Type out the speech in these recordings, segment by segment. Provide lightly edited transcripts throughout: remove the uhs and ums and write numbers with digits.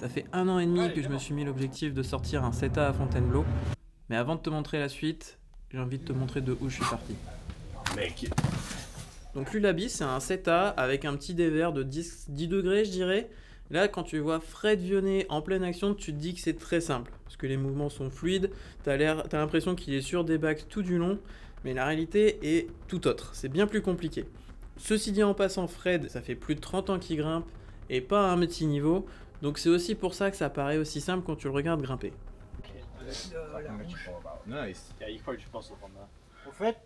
Ça fait 1 an et demi que je me suis mis l'objectif de sortir un Seta à Fontainebleau. Mais avant de te montrer la suite, j'ai envie de te montrer de où je suis parti. Mec. Donc l'Ulabi, c'est un Seta avec un petit dévers de 10 degrés, je dirais. Là, quand tu vois Fred Vionnet en pleine action, tu te dis que c'est très simple. Parce que les mouvements sont fluides, t'as l'impression qu'il est sur des bacs tout du long. Mais la réalité est tout autre, c'est bien plus compliqué. Ceci dit en passant, Fred, ça fait plus de 30 ans qu'il grimpe, et pas à un petit niveau. Donc c'est aussi pour ça que ça paraît aussi simple quand tu le regardes grimper. Nice. Yeah, il faut que je pense au format. Au fait,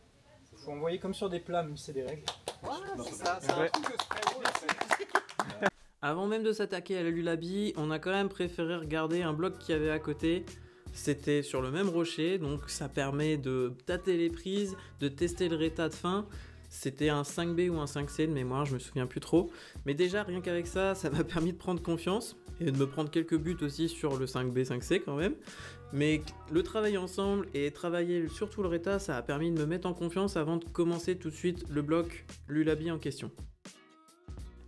faut envoyer comme sur des plats, mais c'est des règles. C'est ça, c'est un truc de spray. Avant même de s'attaquer à la Lulabi, on a quand même préféré regarder un bloc qu'il y avait à côté. C'était sur le même rocher, donc ça permet de tâter les prises, de tester le réta de fin. C'était un 5B ou un 5C de mémoire, je me souviens plus trop. Mais déjà, rien qu'avec ça, ça m'a permis de prendre confiance et de me prendre quelques buts aussi sur le 5B, 5C quand même. Mais le travailler ensemble et travailler surtout le réta, ça a permis de me mettre en confiance avant de commencer tout de suite le bloc Lulabi en question.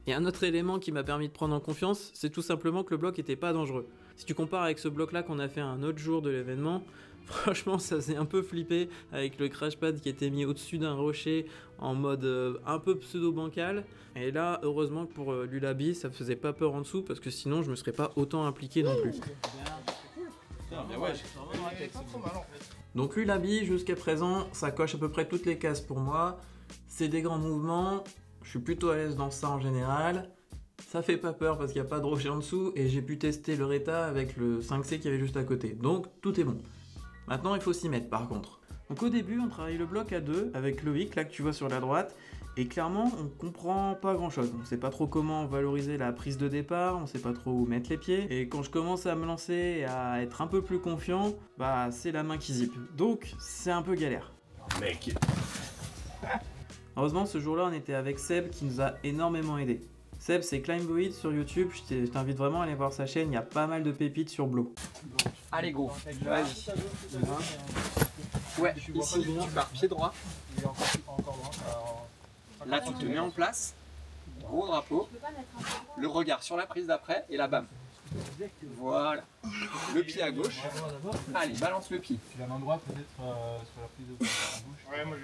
Et un autre élément qui m'a permis de prendre en confiance, c'est tout simplement que le bloc était pas dangereux. Si tu compares avec ce bloc là qu'on a fait un autre jour de l'événement, franchement ça faisait un peu flipper avec le crash pad qui était mis au-dessus d'un rocher en mode un peu pseudo-bancal. Et là, heureusement que pour l'Ulabi, ça faisait pas peur en dessous parce que sinon je me serais pas autant impliqué non plus. Donc l'Ulabi, jusqu'à présent, ça coche à peu près toutes les cases pour moi. C'est des grands mouvements. Je suis plutôt à l'aise dans ça en général. Ça fait pas peur parce qu'il n'y a pas de rocher en dessous et j'ai pu tester le réta avec le 5C qui avait juste à côté. Donc tout est bon. Maintenant il faut s'y mettre par contre. Donc au début on travaille le bloc à deux avec Loïc là que tu vois sur la droite et clairement on comprend pas grand chose. On sait pas trop comment valoriser la prise de départ, on sait pas trop où mettre les pieds et quand je commence à me lancer et à être un peu plus confiant, bah c'est la main qui zippe. Donc c'est un peu galère. Mec. Heureusement, ce jour-là, on était avec Seb qui nous a énormément aidé. Seb, c'est Climbboid sur YouTube. Je t'invite vraiment à aller voir sa chaîne. Il y a pas mal de pépites sur Blo. Allez, go. Vas-y. Ouais, ici, tu pars pied droit. Là, tu te mets en place. Gros drapeau. Le regard sur la prise d'après et la bam. Voilà. Le pied à gauche. Allez, balance le pied. Tu la main droite peut-être sur la prise de bouche. Ouais, moi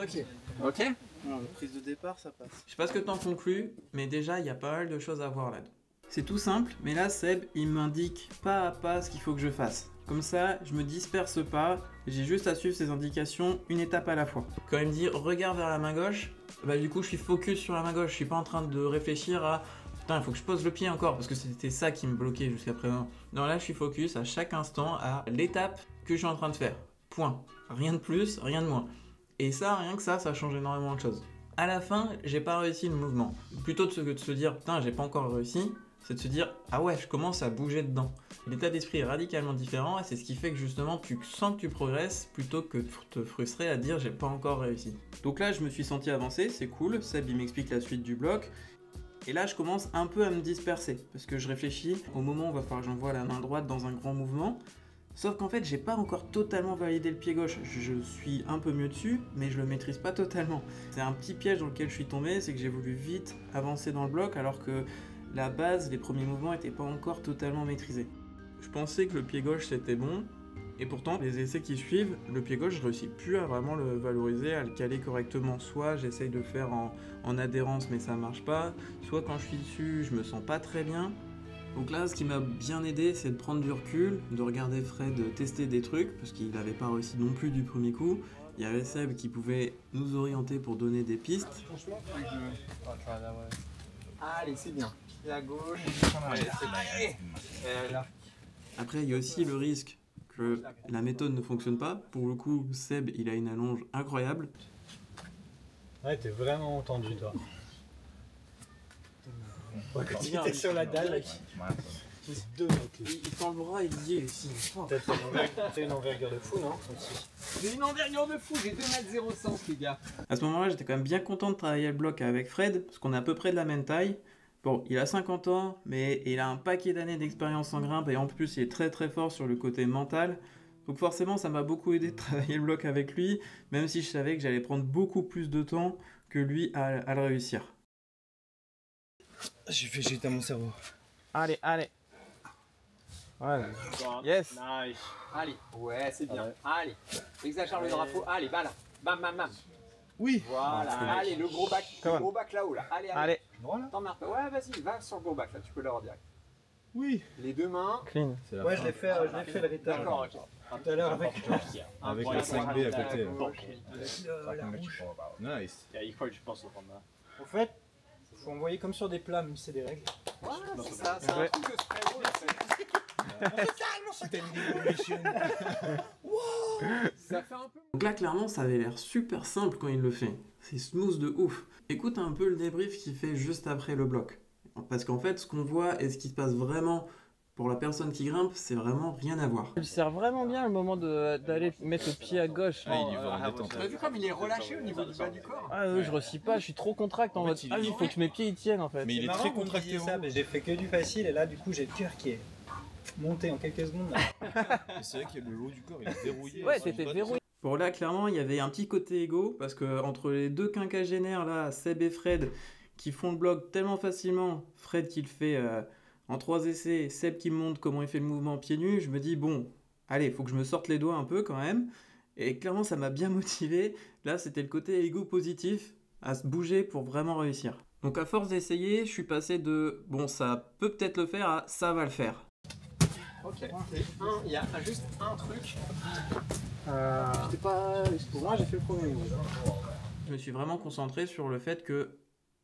j'ai. Ok. Non, la prise de départ, ça passe. Je sais pas ce que t'en conclus, mais déjà, il y a pas mal de choses à voir là-dedans. C'est tout simple, mais là, Seb, il m'indique pas à pas ce qu'il faut que je fasse. Comme ça, je me disperse pas, j'ai juste à suivre ses indications une étape à la fois. Quand il me dit regarde vers la main gauche, bah du coup, je suis focus sur la main gauche. Je suis pas en train de réfléchir à putain, il faut que je pose le pied encore, parce que c'était ça qui me bloquait jusqu'à présent. Non, là, je suis focus à chaque instant à l'étape que je suis en train de faire. Point. Rien de plus, rien de moins. Et ça, rien que ça change énormément de choses. À la fin, j'ai pas réussi le mouvement. Plutôt que de se dire, putain, j'ai pas encore réussi, c'est de se dire, ah ouais, je commence à bouger dedans. L'état d'esprit est radicalement différent et c'est ce qui fait que justement, tu sens que tu progresses plutôt que de te frustrer à dire, j'ai pas encore réussi. Donc là, je me suis senti avancer, c'est cool. Seb, il m'explique la suite du bloc. Et là, je commence un peu à me disperser parce que je réfléchis au moment où il va falloir que j'envoie la main droite dans un grand mouvement. Sauf qu'en fait, j'ai pas encore totalement validé le pied gauche. Je suis un peu mieux dessus, mais je le maîtrise pas totalement. C'est un petit piège dans lequel je suis tombé, c'est que j'ai voulu vite avancer dans le bloc alors que la base, les premiers mouvements étaient pas encore totalement maîtrisés. Je pensais que le pied gauche c'était bon, et pourtant, les essais qui suivent, le pied gauche, je réussis plus à vraiment le valoriser, à le caler correctement. Soit j'essaye de le faire en adhérence, mais ça marche pas. Soit quand je suis dessus, je me sens pas très bien. Donc là, ce qui m'a bien aidé, c'est de prendre du recul, de regarder Fred tester des trucs, parce qu'il n'avait pas réussi non plus du premier coup. Il y avait Seb qui pouvait nous orienter pour donner des pistes. Franchement, Allez, c'est bien. Pied à gauche. Après, il y a aussi le risque que la méthode ne fonctionne pas. Pour le coup, Seb, il a une allonge incroyable. Ouais, t'es vraiment tendu, toi. Ouais, quand il était sur la dalle, deux mecs. Il tend le bras, il y est ici. T'as une envergure de fou, non? J'ai une envergure de fou, j'ai 2,05 m les gars. À ce moment-là, j'étais quand même bien content de travailler le bloc avec Fred, parce qu'on est à peu près de la même taille. Bon, il a 50 ans, mais il a un paquet d'années d'expérience en grimpe, et en plus, il est très très fort sur le côté mental. Donc forcément, ça m'a beaucoup aidé de travailler le bloc avec lui, même si je savais que j'allais prendre beaucoup plus de temps que lui à le réussir. J'ai fait jeter mon cerveau. Allez, allez. Ouais. Yes. Nice. Allez, ouais, c'est bien. Allez, exagère le drapeau. Allez, bam, bam, bam, bam. Oui. Voilà. Allez, le gros bac là-haut là. Allez, Allez. T'emmerdes pas. Ouais, vas-y, va sur le gros bac là. Tu peux l'avoir direct. Oui. Les deux mains. Clean. Ouais, je l'ai fait le retard. D'accord, ok. Tout à l'heure avec. Avec la 5B à côté. Nice. Il faut que je pense au format. En fait, faut envoyer comme sur des plats, même si c'est des règles. Voilà, c'est ça. C'est un truc de spray ball. Ça fait un peu. Donc là, clairement, ça avait l'air super simple quand il le fait. C'est smooth de ouf. Écoute un peu le débrief qu'il fait juste après le bloc. Parce qu'en fait, ce qu'on voit et ce qui se passe vraiment pour la personne qui grimpe, c'est vraiment rien à voir. Il sert vraiment bien le moment d'aller mettre le pied à gauche. Ah, il lui veut en détente. Tu as vu comme il est relâché au niveau du bas du corps? Ah je réussis pas, je suis trop contract en mode. Ah oui, il faut que mes pieds y tiennent en fait. Mais il est très contracté. Ça, mais j'ai fait que du facile et là, du coup, j'ai le cœur qui est monté en quelques secondes. C'est vrai que le haut du corps, il est verrouillé. Ouais, t'étais verrouillé. Bon là, clairement, il y avait un petit côté égo, parce que entre les deux quinquagénaires, là, Seb et Fred, qui font le bloc tellement facilement, Fred qui le fait en 3 essais, Seb qui me montre comment il fait le mouvement pieds nus, je me dis, bon, allez, faut que je me sorte les doigts un peu quand même. Et clairement, ça m'a bien motivé. Là, c'était le côté égo positif, à se bouger pour vraiment réussir. Donc à force d'essayer, je suis passé de, bon, ça peut peut-être le faire, à ça va le faire. Ok. Il y a juste un truc. Pour moi, j'ai fait le premier. Je me suis vraiment concentré sur le fait que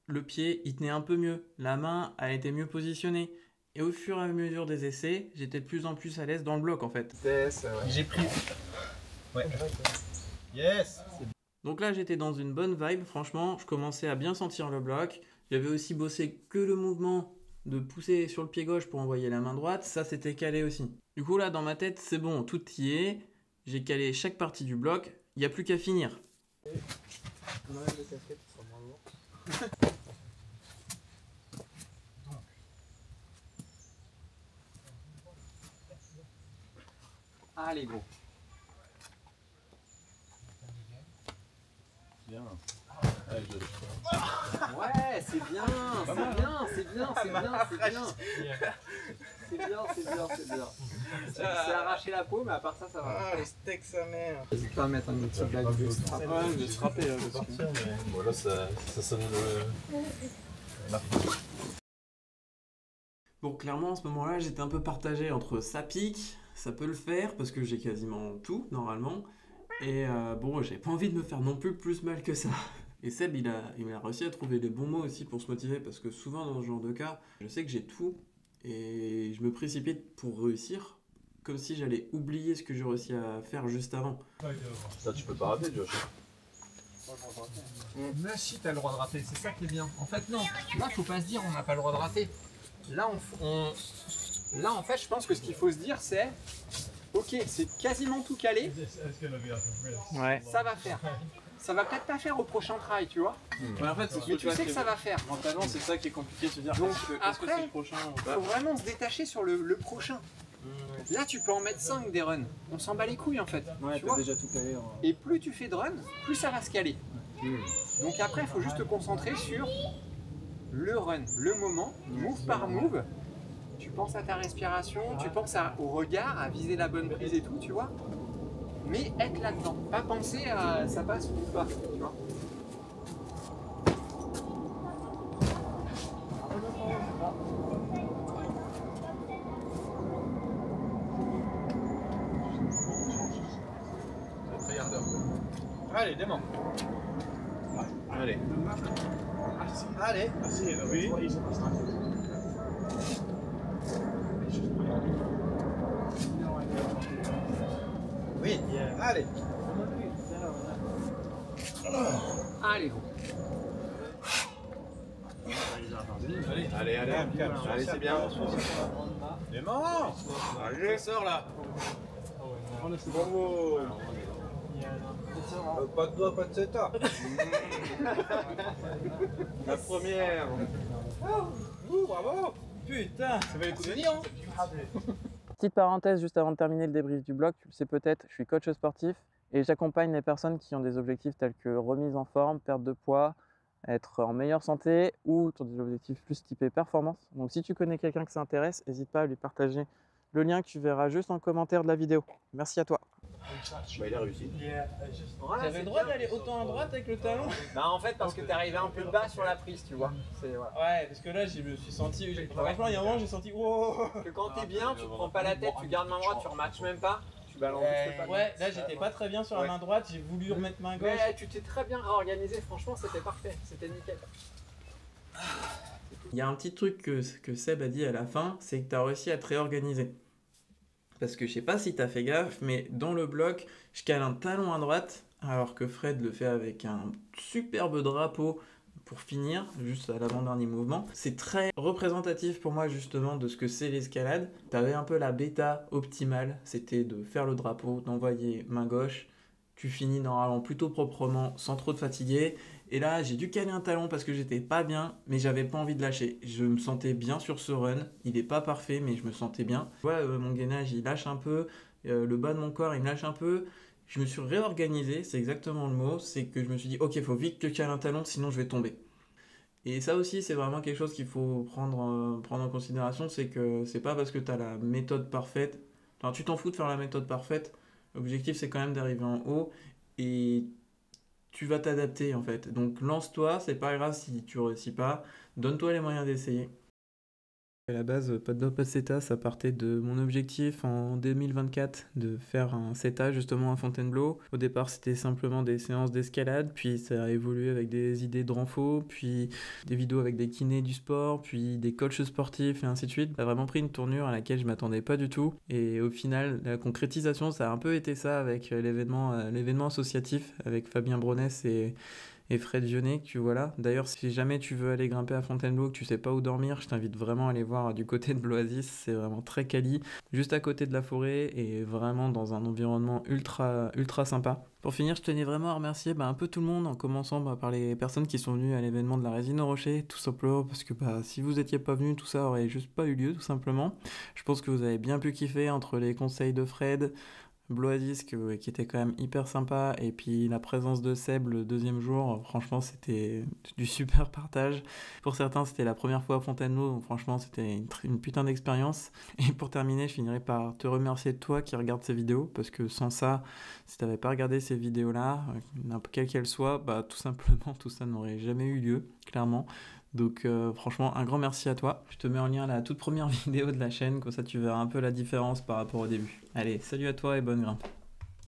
le pied, il tenait un peu mieux, la main a été mieux positionnée. Et au fur et à mesure des essais, j'étais de plus en plus à l'aise dans le bloc en fait. J'ai pris. Ouais. Yes. Donc là, j'étais dans une bonne vibe, franchement, je commençais à bien sentir le bloc. J'avais aussi bossé que le mouvement de pousser sur le pied gauche pour envoyer la main droite, ça c'était calé aussi. Du coup là, dans ma tête, c'est bon, tout y est. J'ai calé chaque partie du bloc, il n'y a plus qu'à finir. Allez, gros. Bien. Ouais, c'est bien, c'est bien, c'est bien, c'est bien, c'est bien. C'est bien, c'est bien, c'est bien. C'est arraché la peau, mais à part ça, ça va. Ah, le steak, sa mère. N'hésite pas à mettre un petit blague de strap. Ouais, je vais se rappeler là. Voilà, ça sonne le. Bon, clairement, à ce moment-là, j'étais un peu partagé entre ça pique, ça peut le faire, parce que j'ai quasiment tout, normalement, et bon, j'ai pas envie de me faire non plus mal que ça. Et Seb, il a réussi à trouver les bons mots aussi pour se motiver, parce que souvent, dans ce genre de cas, je sais que j'ai tout, et je me précipite pour réussir, comme si j'allais oublier ce que j'ai réussi à faire juste avant. Ça, tu peux pas rater, Josh. Mais si, t'as le droit de rater, c'est ça qui est bien. En fait, non. Là, faut pas se dire on n'a pas le droit de rater. Là, Là, en fait, je pense que ce qu'il faut se dire, c'est ok, c'est quasiment tout calé. Ouais. Ça va faire. Ça va peut-être pas faire au prochain try, tu vois. Ouais, en fait, c'est Mais tu sais que ça va faire. Mentalement, c'est ça qui est compliqué de se dire. Donc, est-ce que c'est après, le prochain ou faut pas. vraiment se détacher sur le prochain. Là, tu peux en mettre 5 des runs. On s'en bat les couilles, en fait. Ouais, tu vois. t'as déjà tout calé. Et plus tu fais de runs, plus ça va se caler. Donc après, il faut juste te concentrer sur le run, le moment, move par move. Tu penses à ta respiration, tu penses au regard, à viser la bonne prise et tout, tu vois. Mais être là-dedans, pas penser à ça passe ou pas, tu vois. Allez, démarre. Allez. Allez. Oui. Allez. Allez, gros. Allez, allez, c'est bien. Démarre. Allez, sors là. Bravo. Pas de doigt, pas de seta. La première. Bravo. Putain, ça va être venir, hein. Petite parenthèse juste avant de terminer le débrief du bloc, tu le sais peut-être, je suis coach sportif et j'accompagne les personnes qui ont des objectifs tels que remise en forme, perte de poids, être en meilleure santé ou sur des objectifs plus typés performance. Donc si tu connais quelqu'un que ça intéresse, n'hésite pas à lui partager Le lien que tu verras juste en commentaire de la vidéo. Merci à toi. Bah, il a réussi. Voilà, J'avais le droit d'aller autant à droite avec le talon? Bah en fait parce que t'es arrivé un peu bas sur la prise, tu vois. Voilà. Ouais, parce que là, je me suis senti. Franchement, il y a un moment, j'ai senti. Wow. Que quand t'es bien, tu prends pas la tête, tu gardes main droite, tu rematches même pas, tu balances juste pas. Ouais, là, j'étais pas très bien sur la main droite, j'ai voulu remettre main gauche. Mais tu t'es très bien réorganisé, franchement c'était parfait, c'était nickel. Il y a un petit truc que Seb a dit à la fin, c'est que tu as réussi à te réorganiser. Parce que je sais pas si tu as fait gaffe, mais dans le bloc, je cale un talon à droite, alors que Fred le fait avec un superbe drapeau pour finir, juste à l'avant-dernier mouvement. C'est très représentatif pour moi justement de ce que c'est l'escalade. Tu avais un peu la bêta optimale, c'était de faire le drapeau, d'envoyer main gauche, tu finis normalement plutôt proprement, sans trop te fatiguer. Et là, j'ai dû caler un talon parce que j'étais pas bien, mais j'avais pas envie de lâcher. Je me sentais bien sur ce run. Il est pas parfait, mais je me sentais bien. Tu vois, mon gainage, il lâche un peu. Le bas de mon corps, il lâche un peu. Je me suis réorganisé, c'est exactement le mot. C'est que je me suis dit, ok, il faut vite que je cale un talon, sinon je vais tomber. Et ça aussi, c'est vraiment quelque chose qu'il faut prendre en considération. C'est que c'est pas parce que tu as la méthode parfaite. Enfin, tu t'en fous de faire la méthode parfaite. L'objectif, c'est quand même d'arriver en haut. Et tu vas t'adapter en fait. Donc lance-toi, c'est pas grave si tu réussis pas, donne-toi les moyens d'essayer. À la base, pas de dos, pas de CETA, ça partait de mon objectif en 2024 de faire un CETA justement à Fontainebleau. Au départ, c'était simplement des séances d'escalade, puis ça a évolué avec des idées de renfo, puis des vidéos avec des kinés du sport, puis des coachs sportifs et ainsi de suite. Ça a vraiment pris une tournure à laquelle je m'attendais pas du tout. Et au final, la concrétisation, ça a un peu été ça avec l'événement associatif avec Fabien Bronès et Fred Vionnet que tu vois là. D'ailleurs, si jamais tu veux aller grimper à Fontainebleau, que tu sais pas où dormir, je t'invite vraiment à aller voir du côté de Bloisis. C'est vraiment très quali, juste à côté de la forêt et vraiment dans un environnement ultra sympa. Pour finir, je tenais vraiment à remercier un peu tout le monde, en commençant par les personnes qui sont venues à l'événement de la Résine au Rocher, tout simplement parce que si vous étiez pas venus, tout ça aurait juste pas eu lieu, tout simplement. Je pense que vous avez bien pu kiffer entre les conseils de Fred, Bloisis qui était quand même hyper sympa, et puis la présence de Seb le deuxième jour, franchement c'était du super partage. Pour certains c'était la première fois à Fontainebleau, donc franchement c'était une putain d'expérience. Et pour terminer, je finirai par te remercier de toi qui regarde ces vidéos, parce que sans ça, si t'avais pas regardé ces vidéos là, quelle qu'elle soit, tout simplement tout ça n'aurait jamais eu lieu, clairement. Donc franchement, un grand merci à toi. Je te mets en lien la toute première vidéo de la chaîne, comme ça tu verras un peu la différence par rapport au début. Allez, salut à toi et bonne grimpe.